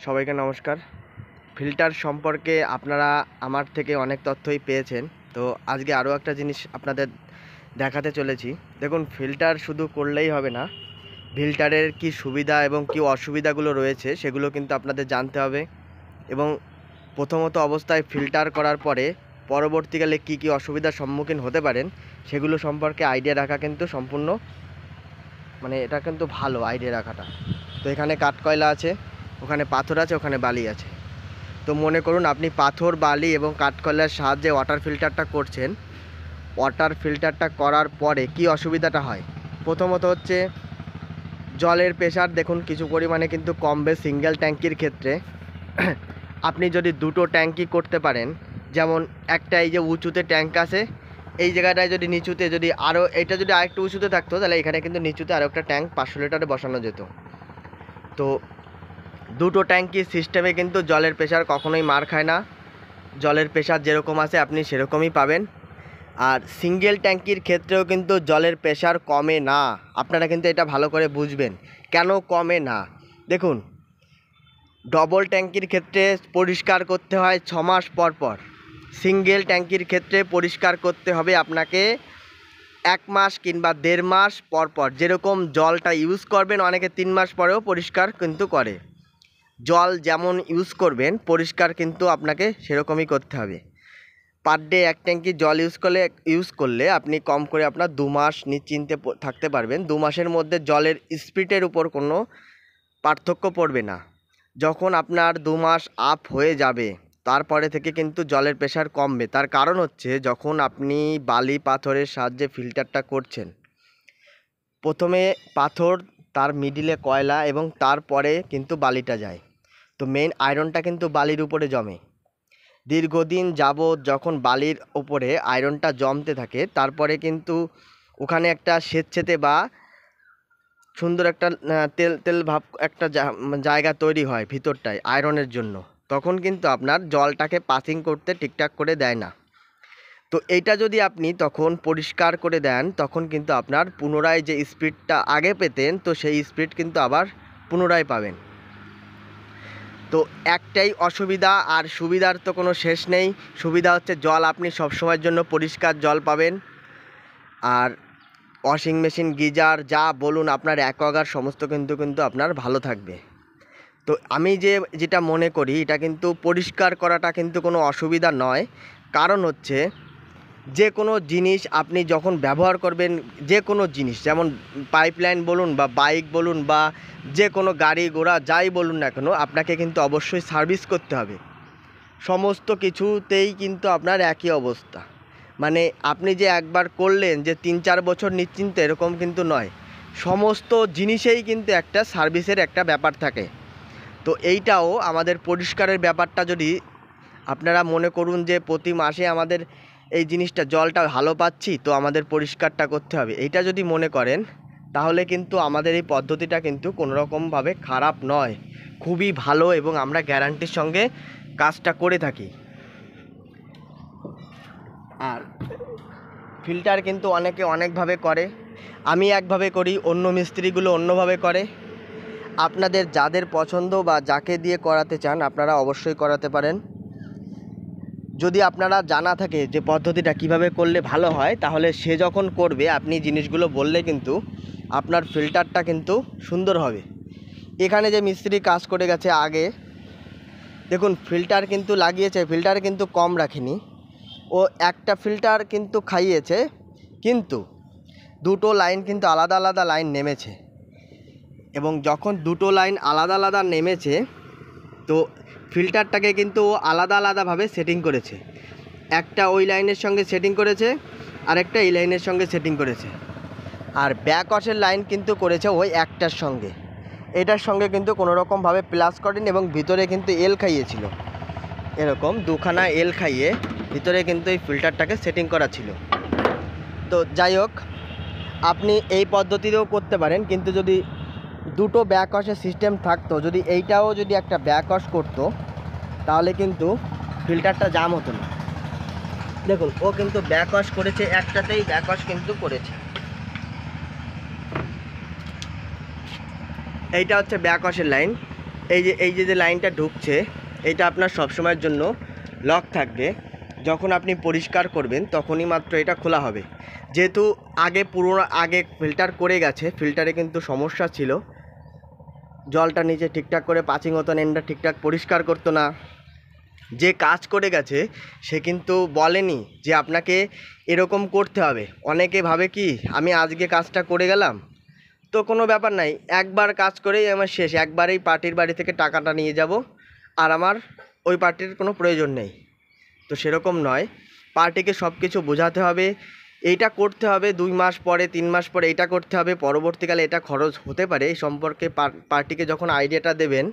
সবাইকে নমস্কার। ফিল্টার সম্পর্কে আপনারা আমার থেকে অনেক তথ্যই পেয়েছেন। তো আজকে আরও একটা জিনিস আপনাদের দেখাতে চলেছি। দেখুন, ফিল্টার শুধু করলেই হবে না, ফিল্টারের কি সুবিধা এবং কি অসুবিধাগুলো রয়েছে সেগুলো কিন্তু আপনাদের জানতে হবে। এবং প্রথমত অবস্থায় ফিল্টার করার পরে পরবর্তীকালে কি কি অসুবিধার সম্মুখীন হতে পারেন সেগুলো সম্পর্কে আইডিয়া রাখা কিন্তু সম্পূর্ণ এটা কিন্তু ভালো আইডিয়া রাখাটা। তো এখানে কাঠকয়লা আছে, ওখানে পাথর আছে, ওখানে বালি আছে। তো মনে করুন আপনি পাথর, বালি এবং কাঠকয়লার সাহায্যে ওয়াটার ফিল্টারটা করছেন। ওয়াটার ফিল্টারটা করার পরে কি অসুবিধাটা হয়? প্রথমত হচ্ছে জলের প্রেশার দেখুন কিছু পরিমাণে কিন্তু কমবে সিঙ্গেল ট্যাঙ্কির ক্ষেত্রে। আপনি যদি দুটো ট্যাঙ্কি করতে পারেন, যেমন একটা এই যে উঁচুতে ট্যাঙ্ক আছে, এই জায়গাটায় যদি নিচুতে যদি আরও এটা যদি আরেকটু উঁচুতে থাকতো তাহলে এখানে কিন্তু নিচুতে আরও একটা ট্যাঙ্ক 500 লিটারে বসানো যেত। তো দুটো ট্যাঙ্কির সিস্টেমে কিন্তু জলের প্রেশার কখনোই মার খায় না। জলের প্রেশার যেরকম আছে আপনি সেরকমই পাবেন। আর সিঙ্গেল ট্যাঙ্কির ক্ষেত্রেও কিন্তু জলের প্রেশার কমে না। আপনারা কিন্তু এটা ভালো করে বুঝবেন কেন কমে না। দেখুন, ডবল ট্যাঙ্কির ক্ষেত্রে পরিষ্কার করতে হয় 6 মাস পর পর। সিঙ্গেল ট্যাঙ্কির ক্ষেত্রে পরিষ্কার করতে হবে আপনাকে 1 মাস কিংবা 1.5 মাস পর পর। যেরকম জলটা ইউজ করবেন, অনেকে 3 মাস পরেও পরিষ্কার কিন্তু করে। জল যেমন ইউজ করবেন পরিষ্কার কিন্তু আপনাকে সেরকমই করতে হবে। পার ডে 1 ট্যাঙ্কি জল ইউজ করলে আপনি কম করে আপনার 2 মাস নিশ্চিন্তে থাকতে পারবেন। 2 মাসের মধ্যে জলের স্পিডের উপর কোনো পার্থক্য পড়বে না। যখন আপনার 2 মাস আপ হয়ে যাবে তারপরে থেকে কিন্তু জলের প্রেশার কমবে। তার কারণ হচ্ছে যখন আপনি বালি পাথরের সাহায্যে ফিল্টারটা করছেন, প্রথমে পাথর, তার মিডিলে কয়লা এবং তারপরে কিন্তু বালিটা যায়। তো মেইন আয়রনটা কিন্তু বালির উপরে জমে। দীর্ঘদিন যাবৎ যখন বালির উপরে আয়রনটা জমতে থাকে তারপরে কিন্তু ওখানে একটা স্বেচ্ছেতে বা সুন্দর একটা তেল তেল ভাব একটা জায়গা তৈরি হয় ভিতরটায় আয়রনের জন্য। তখন কিন্তু আপনার জলটাকে পাসিং করতে ঠিকঠাক করে দেয় না। তো এইটা যদি আপনি তখন পরিষ্কার করে দেন তখন কিন্তু আপনার পুনরায় যে স্পিডটা আগে পেতেন তো সেই স্পিড কিন্তু আবার পুনরায় পাবেন। তো একটাই অসুবিধা, আর সুবিধার তো কোনো শেষ নেই। সুবিধা হচ্ছে জল আপনি সবসময়ের জন্য পরিষ্কার জল পাবেন। আর ওয়াশিং মেশিন, গিজার যা বলুন আপনার অ্যাকোয়াগার্ড সমস্ত কিন্তু আপনার ভালো থাকবে। তো আমি যেটা মনে করি এটা কিন্তু পরিষ্কার করাটা কিন্তু কোনো অসুবিধা নয়। কারণ হচ্ছে যে কোনো জিনিস আপনি যখন ব্যবহার করবেন, যে কোনো জিনিস যেমন পাইপলাইন বলুন বা বাইক বলুন বা যে কোনো গাড়ি ঘোড়া যাই বলুন না কেন, আপনাকে কিন্তু অবশ্যই সার্ভিস করতে হবে। সমস্ত কিছুতেই কিন্তু আপনার একই অবস্থা। আপনি যে একবার করলেন যে 3-4 বছর নিশ্চিন্তে এরকম কিন্তু নয়। সমস্ত জিনিসেই কিন্তু একটা সার্ভিসের একটা ব্যাপার থাকে। তো এইটাও আমাদের পরিষ্কারের ব্যাপারটা যদি আপনারা মনে করুন যে প্রতি মাসে আমাদের এই জিনিসটা জলটা ভালো পাচ্ছি তো আমাদের পরিষ্কারটা করতে হবে, এইটা যদি মনে করেন তাহলে কিন্তু আমাদের এই পদ্ধতিটা কিন্তু কোনোরকমভাবে খারাপ নয়, খুবই ভালো এবং আমরা গ্যারান্টির সঙ্গে কাজটা করে থাকি। আর ফিল্টার কিন্তু অনেকে অনেকভাবে করে, আমি একভাবে করি, অন্য মিস্ত্রিগুলো অন্যভাবে করে। আপনাদের যাদের পছন্দ বা যাকে দিয়ে করাতে চান আপনারা অবশ্যই করাতে পারেন। যদি আপনারা জানা থাকে যে পদ্ধতিটা কিভাবে করলে ভালো হয় তাহলে সে যখন করবে আপনি জিনিসগুলো বললে কিন্তু আপনার ফিল্টারটা কিন্তু সুন্দর হবে। এখানে যে মিস্ত্রি কাজ করে গেছে আগে, দেখুন ফিল্টার কিন্তু লাগিয়েছে, ফিল্টার কিন্তু কম রাখেনি, ও একটা ফিল্টার কিন্তু খাইয়েছে, কিন্তু দুটো লাইন কিন্তু আলাদা আলাদা লাইন নেমেছে। এবং যখন দুটো লাইন আলাদা আলাদা নেমেছে তো ফিল্টারটাকে কিন্তু ও আলাদা আলাদাভাবে সেটিং করেছে। একটা ওই লাইনের সঙ্গে সেটিং করেছে, আরেকটা এই লাইনের সঙ্গে সেটিং করেছে। আর ব্যাকওয়াশের লাইন কিন্তু করেছে ওই একটার সঙ্গে, এটার সঙ্গে কিন্তু কোনো রকমভাবে প্লাস করেনি এবং ভিতরে কিন্তু এল খাইয়েছিল, এরকম দুখানা এল খাইয়ে ভিতরে কিন্তু এই ফিল্টারটাকে সেটিং করা ছিল। তো যাই হোক, আপনি এই পদ্ধতিতেও করতে পারেন, কিন্তু যদি দুটো ব্যাকওয়াশের সিস্টেম থাকতো, যদি এইটাও যদি একটা ব্যাকওয়াশ করতো তাহলে কিন্তু ফিল্টারটা জাম হতো না। দেখুন ও কিন্তু ব্যাকওয়াশ করেছে, একটাতেই ব্যাকওয়াশ কিন্তু করেছে। এইটা হচ্ছে ব্যাকওয়াশের লাইন, এই যে লাইনটা ঢুকছে, এটা আপনার সবসময়ের জন্য লক থাকবে। যখন আপনি পরিষ্কার করবেন তখনই মাত্র এটা খোলা হবে। যেহেতু আগে ফিল্টার করে গেছে, ফিল্টারে কিন্তু সমস্যা ছিল, জলটা নিচে ঠিকঠাক করে পাচিং হতো না, এন্ডটা ঠিকঠাক পরিষ্কার করতো না। যে কাজ করে গেছে সে কিন্তু বলেনি যে আপনাকে এরকম করতে হবে। অনেকে ভাবে কি আমি আজকে কাজটা করে গেলাম তো কোনো ব্যাপার নাই, একবার কাজ করেই আমার শেষ, একবারেই পার্টির বাড়ি থেকে টাকাটা নিয়ে যাব, আর আমার ওই পার্টির কোনো প্রয়োজন নেই। তো সেরকম নয়, পার্টিকে সব কিছু বোঝাতে হবে, এইটা করতে হবে 2 মাস পরে 3 মাস পরে এইটা করতে হবে, পরবর্তীকালে এটা খরচ হতে পারে, এই সম্পর্কে পার্টিকে যখন আইডিয়াটা দেবেন,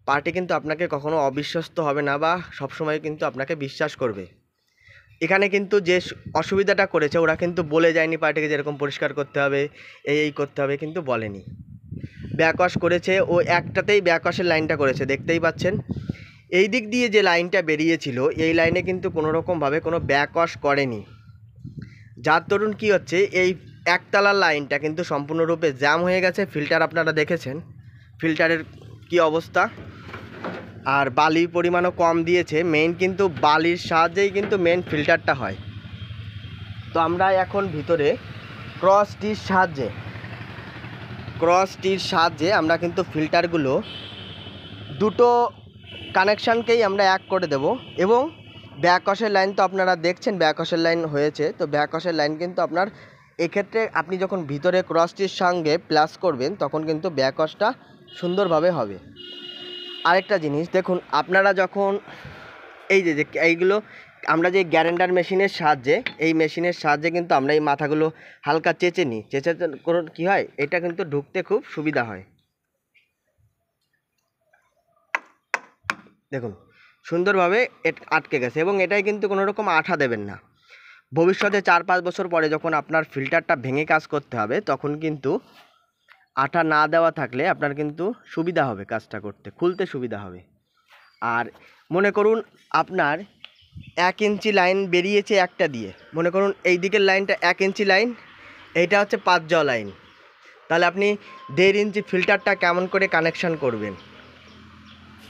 পার্টি কিন্তু আপনাকে কখনো অবিশ্বস্ত হবে না বা সবসময় কিন্তু আপনাকে বিশ্বাস করবে। এখানে কিন্তু যে অসুবিধাটা করেছে ওরা কিন্তু বলে যায়নি পার্টিকে যেরকম পরিষ্কার করতে হবে, এই করতে হবে, কিন্তু বলেনি। ব্যাকওয়াশ করেছে, ও একটাতেই ব্যাকওয়াশের লাইনটা করেছে, দেখতেই পাচ্ছেন। এই দিক দিয়ে যে লাইনটা বেরিয়েছিল এই লাইনে কিন্তু কোনো রকমভাবে কোনো ব্যাকওয়াশ করেনি, যার দরুন কী হচ্ছে, এই একতলার লাইনটা কিন্তু সম্পূর্ণরূপে জ্যাম হয়ে গেছে। ফিল্টার আপনারা দেখেছেন ফিল্টারের কি অবস্থা, আর বালির পরিমাণও কম দিয়েছে। মেইন কিন্তু বালির সাহায্যেই কিন্তু মেইন ফিল্টারটা হয়। তো আমরা এখন ভিতরে ক্রস টির সাহায্যে আমরা কিন্তু ফিল্টারগুলো দুটো কানেকশানকেই আমরা এক করে দেব। এবং ব্যাকওয়াশের লাইন তো আপনারা দেখছেন, ব্যাকওয়াশের লাইন হয়েছে, তো ব্যাকওয়াশের লাইন কিন্তু আপনার এক্ষেত্রে আপনি যখন ভিতরে ক্রসটির সঙ্গে প্লাস করবেন তখন কিন্তু ব্যাকওয়াশটা সুন্দরভাবে হবে। আরেকটা জিনিস দেখুন, আপনারা যখন এইগুলো আমরা যে গ্যারেন্ডার মেশিনের সাহায্যে, এই মেশিনের সাহায্যে কিন্তু আমরা এই মাথাগুলো হালকা চেঁচে নিই, চেঁচে করুন কী হয়, এটা কিন্তু ঢুকতে খুব সুবিধা হয়। দেখুন সুন্দরভাবে আটকে গেছে, এবং এটাই কিন্তু কোনো রকম আঠা দেবেন না। ভবিষ্যতে 4-5 বছর পরে যখন আপনার ফিল্টারটা ভেঙে কাজ করতে হবে তখন কিন্তু আঠা না দেওয়া থাকলে আপনার কিন্তু সুবিধা হবে, কাজটা করতে খুলতে সুবিধা হবে। আর মনে করুন আপনার 1 ইঞ্চি লাইন বেরিয়েছে একটা দিয়ে, মনে করুন এই দিকের লাইনটা 1 ইঞ্চি লাইন, এইটা হচ্ছে 5 যাওয়া লাইন, তাহলে আপনি 1.5 ইঞ্চি ফিল্টারটা কেমন করে কানেকশান করবেন?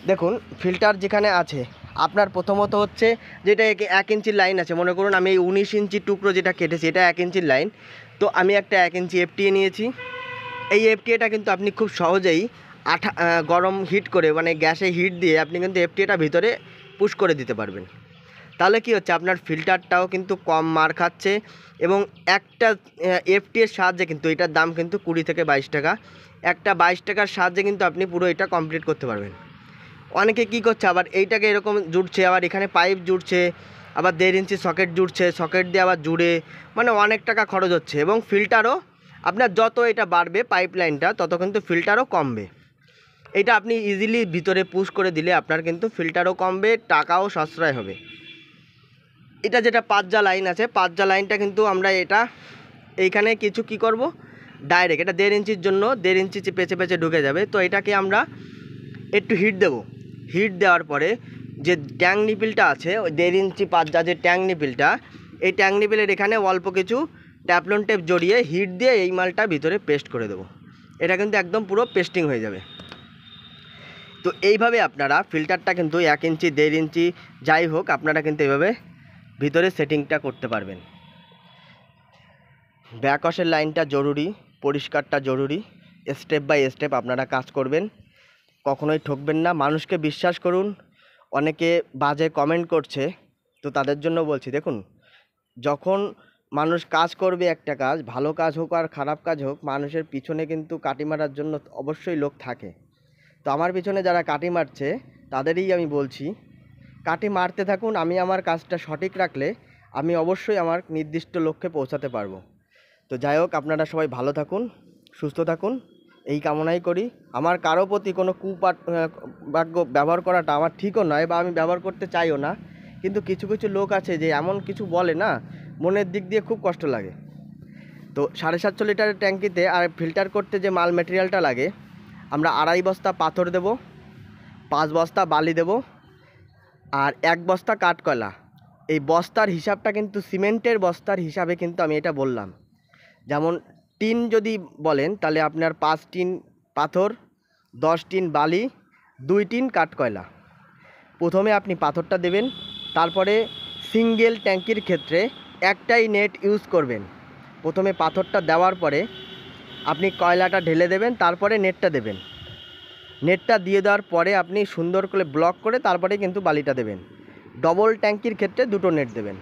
দেখুন ফিল্টার যেখানে আছে আপনার প্রথমত হচ্ছে যেটা 1 ইঞ্চির লাইন আছে, মনে করুন আমি এই 19 ইঞ্চি টুকরো যেটা কেটেছি এটা 1 ইঞ্চির লাইন, তো আমি একটা 1 ইঞ্চি এফটিএ নিয়েছি। এই এফটিএটা কিন্তু আপনি খুব সহজেই গরম হিট করে, মানে গ্যাসে হিট দিয়ে আপনি কিন্তু এফটিএটা ভিতরে পুশ করে দিতে পারবেন। তাহলে কি হচ্ছে, আপনার ফিল্টারটাও কিন্তু কম মার খাচ্ছে, এবং একটা এফটিএর সাহায্যে কিন্তু এটার দাম কিন্তু 20 থেকে 22 টাকা, একটা 22 টাকার সাহায্যে কিন্তু আপনি পুরো এটা কমপ্লিট করতে পারবেন। অনেকে কি করছে, আবার এইটাকে এরকম জুড়ছে, আবার এখানে পাইপ জুড়ছে, আবার 1.5 ইঞ্চি সকেট জুড়ছে, সকেট দিয়ে আবার জুড়ে, মানে অনেক টাকা খরচ হচ্ছে। এবং ফিল্টারও আপনার যত এটা বাড়বে পাইপ লাইনটা তত কিন্তু ফিল্টারও কমবে। এটা আপনি ইজিলি ভিতরে পুশ করে দিলে আপনার কিন্তু ফিল্টারও কমবে, টাকাও সাশ্রয় হবে। এটা যেটা 5 যা লাইন আছে, 5 যা লাইনটা কিন্তু আমরা এটা এইখানে কিছু কি করব, ডাইরেক্ট এটা 1.5 ইঞ্চির জন্য 1.5 ইঞ্চি পেঁচে পেঁচে ঢুকে যাবে, তো এটাকে আমরা একটু হিট দেব। হিট দেওয়ার পরে যে ট্যাং নিপিলটা আছে, ওই 1.5 ইঞ্চি 5 যা যে ট্যাং নিপিলটা, এই ট্যাং নিপিলের এখানে অল্প কিছু ট্যাপলন টেপ জড়িয়ে হিট দিয়ে এই মালটা ভিতরে পেস্ট করে দেবো। এটা কিন্তু একদম পুরো পেস্টিং হয়ে যাবে। তো এইভাবে আপনারা ফিল্টারটা কিন্তু 1 ইঞ্চি 1.5 ইঞ্চি যাই হোক আপনারা কিন্তু এইভাবে ভিতরে সেটিংটা করতে পারবেন। ব্যাকওয়াশের লাইনটা জরুরি, পরিষ্কারটা জরুরি, স্টেপ বাই স্টেপ আপনারা কাজ করবেন, কখনোই ঠকবেন না, মানুষকে বিশ্বাস করুন। অনেকে বাজে কমেন্ট করছে, তো তাদের জন্য বলছি, দেখুন যখন মানুষ কাজ করবে একটা কাজ, ভালো কাজ হোক আর খারাপ কাজ হোক, মানুষের পিছনে কিন্তু কাটি মারার জন্য অবশ্যই লোক থাকে। তো আমার পিছনে যারা কাটি মারছে তাদেরই আমি বলছি, কাটি মারতে থাকুন, আমি আমার কাজটা সঠিক রাখলে আমি অবশ্যই আমার নির্দিষ্ট লক্ষ্যে পৌঁছাতে পারবো। তো যাই হোক, আপনারা সবাই ভালো থাকুন, সুস্থ থাকুন, এই কামনাই করি। আমার কারো প্রতি কোনো বাক্য ব্যবহার করাটা আমার ঠিকও নয়, বা আমি ব্যবহার করতে চাইও না, কিন্তু কিছু কিছু লোক আছে যে এমন কিছু বলে না, মনের দিক দিয়ে খুব কষ্ট লাগে। তো 750 লিটারের ট্যাঙ্কিতে আর ফিল্টার করতে যে মাল ম্যাটেরিয়ালটা লাগে, আমরা 2.5 বস্তা পাথর দেব, 5 বস্তা বালি দেব, আর 1 বস্তা কাঠকয়লা। এই বস্তার হিসাবটা কিন্তু সিমেন্টের বস্তার হিসাবে কিন্তু আমি এটা বললাম। যেমন টিন যদি বলেন তাহলে আপনার 5 টিন পাথর, 10 টিন বালি, 2 টিন কাঠকয়লা। প্রথমে আপনি পাথরটা দেবেন, তারপরে সিঙ্গেল ট্যাঙ্কির ক্ষেত্রে একটাই নেট ইউজ করবেন। প্রথমে পাথরটা দেওয়ার পরে আপনি কয়লাটা ঢেলে দেবেন, তারপরে নেটটা দেবেন। নেটটা দিয়ে দেওয়ার পরে আপনি সুন্দর করে ব্লক করে তারপরে কিন্তু বালিটা দেবেন। ডবল ট্যাঙ্কির ক্ষেত্রে 2টো নেট দেবেন।